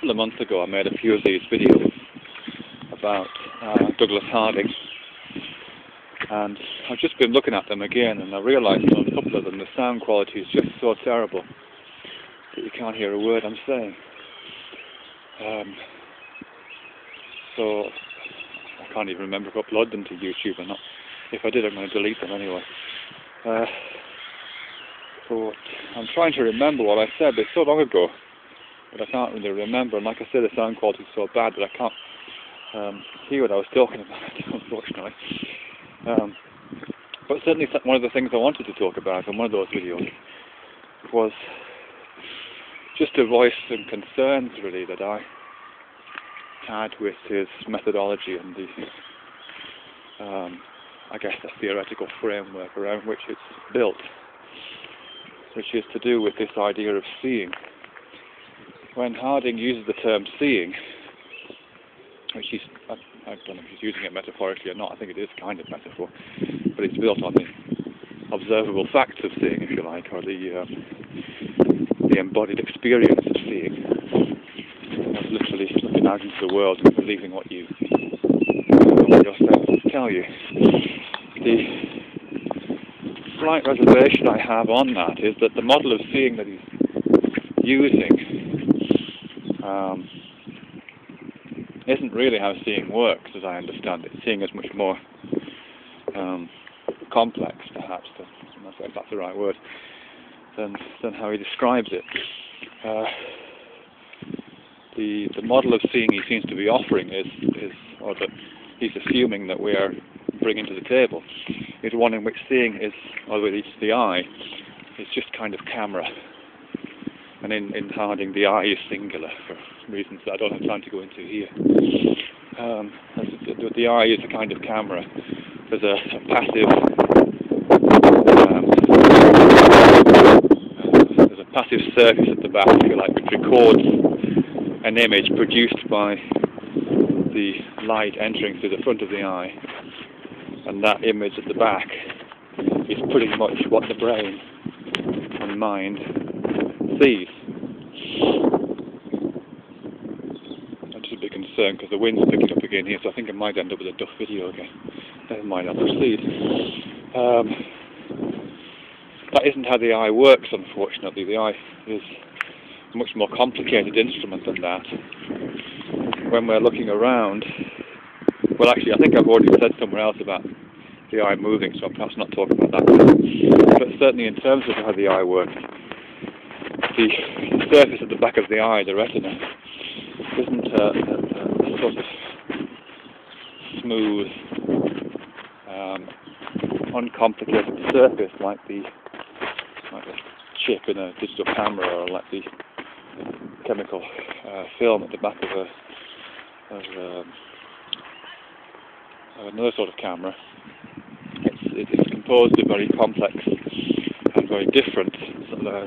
couple of months ago I made a few of these videos about Douglas Harding, and I've just been looking at them again, and I realised on a couple of them the sound quality is just so terrible that you can't hear a word I'm saying. So I can't even remember if I uploaded them to YouTube or not. If I did, I'm going to delete them anyway. But I'm trying to remember what I said, but it's so long ago that I can't really remember. And like I said, the sound quality is so bad that I can't hear what I was talking about, unfortunately. But certainly one of the things I wanted to talk about in one of those videos was just to voice some concerns, really, that I had with his methodology and the, I guess, the theoretical framework around which it's built, which is to do with this idea of seeing. When Harding uses the term seeing, which I don't know if he's using it metaphorically or not, I think it is kind of metaphor, but it's built on the observable facts of seeing, if you like, or the embodied experience of seeing. That's literally looking out into the world and believing what your senses tell you. The slight reservation I have on that is that the model of seeing that he's using isn't really how seeing works, as I understand it. Seeing is much more complex, perhaps, I'm not sure if that's the right word, than how he describes it. The model of seeing he seems to be offering is, or that he's assuming that we are bringing to the table, is one in which seeing is, or at least the eye, is just kind of camera. And in Harding, the eye is singular for reasons that I don't have time to go into here. The eye is a kind of camera. There's a passive surface at the back, if you like, which records an image produced by the light entering through the front of the eye, and that image at the back is pretty much what the brain and mind sees. I'm just a bit concerned because the wind's picking up again here, so I think I might end up with a duff video again. Never mind, I'll proceed. That isn't how the eye works, unfortunately. The eye is a much more complicated instrument than that. When we're looking around, well, actually, I think I've already said somewhere else about the eye moving, so I'm perhaps not talking about that. But certainly in terms of how the eye works, the surface at the back of the eye, the retina, isn't a sort of smooth, uncomplicated surface like the chip in a digital camera, or like the chemical film at the back of another sort of camera. It's composed of very complex and very different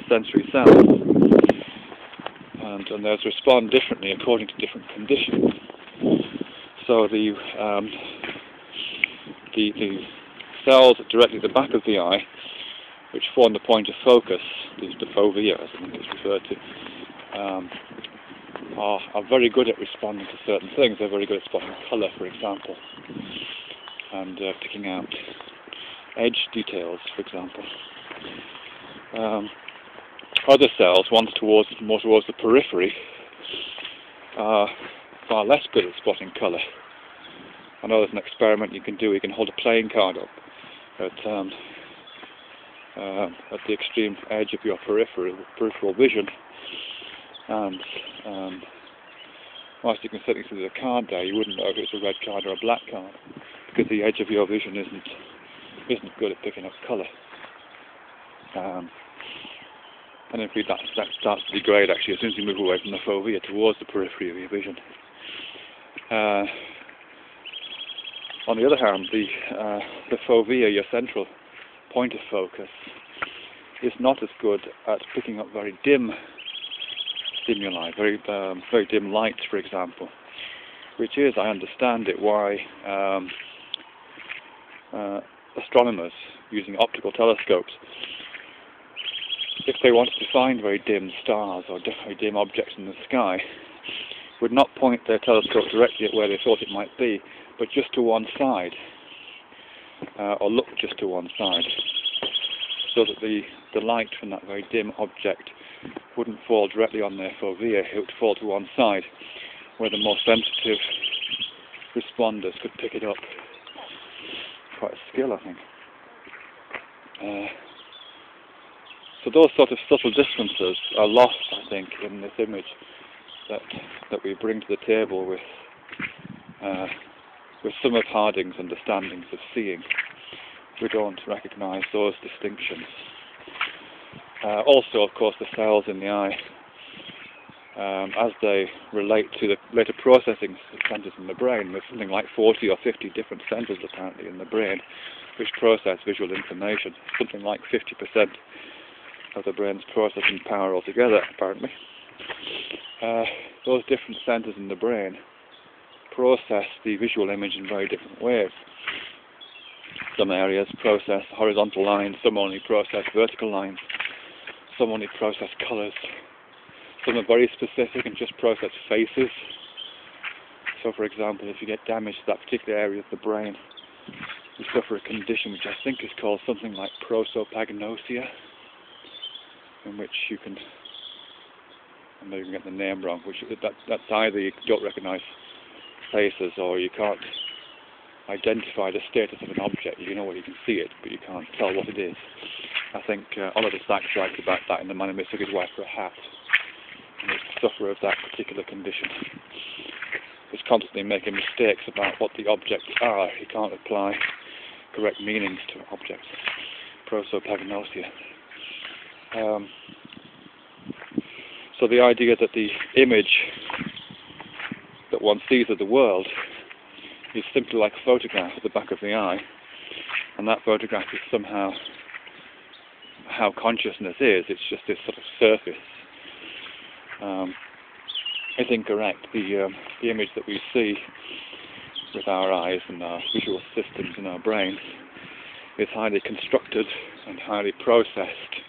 sensory sounds, and those respond differently according to different conditions. So the cells directly at the back of the eye, which form the point of focus, the fovea, as I think it's referred to, are very good at responding to certain things. They're very good at spotting colour, for example, and picking out edge details, for example. Other cells, ones more towards the periphery, are far less good at spotting colour. I know there's an experiment you can do. You can hold a playing card up at the extreme edge of your peripheral vision, and whilst you can certainly see the card there, you wouldn't know if it's a red card or a black card, because the edge of your vision isn't good at picking up colour. And in fact that starts to degrade actually as soon as you move away from the fovea towards the periphery of your vision. On the other hand, the fovea, your central point of focus, is not as good at picking up very dim stimuli, very dim light, for example, which is, I understand it, why astronomers using optical telescopes, if they wanted to find very dim stars or very dim objects in the sky, would not point their telescope directly at where they thought it might be, but just to one side, or look just to one side, so that the light from that very dim object wouldn't fall directly on their fovea. It would fall to one side, where the more sensitive responders could pick it up. Quite a skill, I think. So those sort of subtle differences are lost, I think, in this image that we bring to the table with some of Harding's understandings of seeing. We don't recognise those distinctions. Also, of course, the cells in the eye, as they relate to the later processing centres in the brain, there's something like 40 or 50 different centres apparently in the brain which process visual information. Something like 50% of the brain's processing power altogether, apparently. Those different centres in the brain process the visual image in very different ways. Some areas process horizontal lines, some only process vertical lines, some only process colours, some are very specific and just process faces. So for example, if you get damage to that particular area of the brain, you suffer a condition which I think is called something like prosopagnosia, in which you can, I may even get the name wrong, which that's either you don't recognise faces or you can't identify the status of an object. You know what, you can see it, but you can't tell what it is. I think Oliver Sacks writes about that in The Man Who Mistook His Wife for a Hat. And the sufferer of that particular condition is constantly making mistakes about what the objects are. He can't apply correct meanings to objects. Prosopagnosia. So the idea that the image that one sees of the world is simply like a photograph at the back of the eye, and that photograph is somehow how consciousness is. It's just this sort of surface. It's incorrect. The image that we see with our eyes and our visual systems in our brains is highly constructed and highly processed.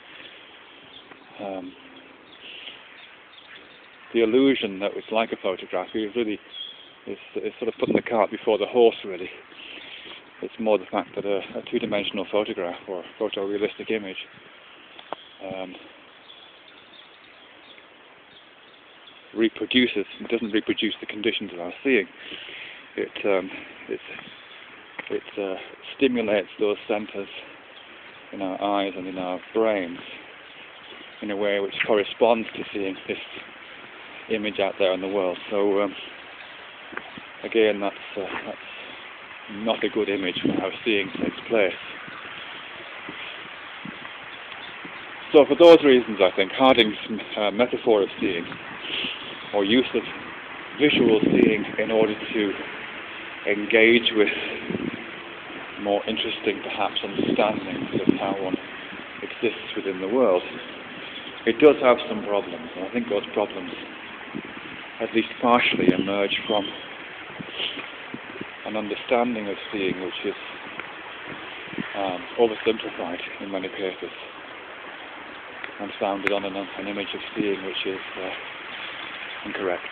The illusion that it's like a photograph is really is sort of putting the cart before the horse, really. It's more the fact that a two-dimensional photograph or photorealistic image doesn't reproduce the conditions of our seeing. It stimulates those centres in our eyes and in our brains in a way which corresponds to seeing this image out there in the world. So again, that's not a good image for how seeing takes place. So for those reasons, I think Harding's metaphor of seeing, or use of visual seeing in order to engage with more interesting, perhaps, understandings of how one exists within the world, it does have some problems, and I think those problems at least partially emerge from an understanding of seeing which is oversimplified in many cases and founded on an image of seeing which is incorrect.